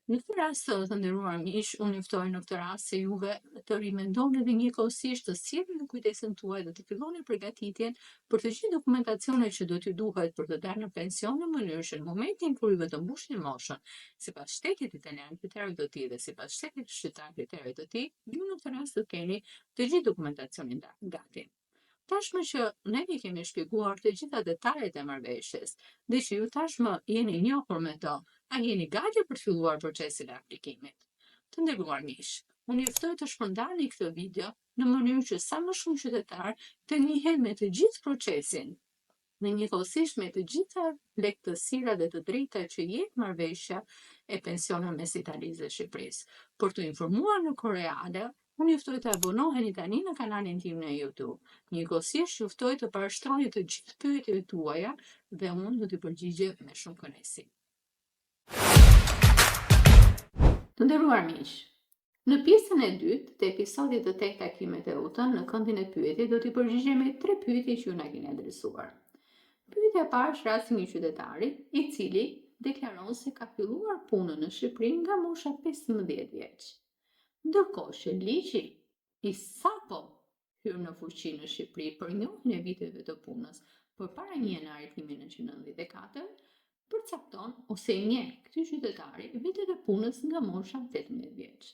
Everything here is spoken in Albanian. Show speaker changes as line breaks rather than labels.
Në këtë rast, të nderuar miq, unë juftoj në këtë rast se juve të rimendoni dhe njëkohësisht të sillni kujdesin tuaj dhe të filloni përgatitjen për të gjithë dokumentacionet që do t'ju duhet për të dalë në pension në mënyrë që në momentin kur juve të mbushni moshën, sipas shtetit italian kriterëve të tij dhe sipas shtetit shqiptar kriterëve të tij, ju në këtë rast të keni të gjithë dokumentacionin gati. Tashmë që ne i kemi shpjeguar të gjitha detajet e marrëveshjes, dhe që ju tashmë jeni njohur me to, a jeni gati për të filluar procesin e aplikimit? Të nderuar miq, unë juftoj të shpërndani këtë video në mënyrë që sa më shumë qytetar të njihen me të gjithë procesin, në njëkohësisht me të gjitha lehtësira dhe të drejta që jep marrëveshja e pensioneve mes Italisë dhe Shqipërisë. Për të informuar në koreane, unë juftoj të abonoheni tani në kanalin tim në YouTube. Njëkohësisht juftoj të parashtroni të gjithë pyetjet tuaja dhe unë do t'i përgjigje me shumë kënaqësi. Të nderuar miq, në pjesën e dytë të episodit të Tek takimet e UTën, në këndin e pyetjeve do t'i përgjigjemi 3 pyetje që ju na keni adresuar. Pyetja e parë është rasti një qytetari i cili deklaron se ka filluar punën në Shqipëri nga mosha 15 vjeç. Ndërkohë që ligji i sapo hyrë në fuqi në Shqipëri për njohjen e viteve të punës përpara 1 janarit 1994 përcakton ose i njeh këtij qytetari vitet e punës nga mosha 18 vjeç.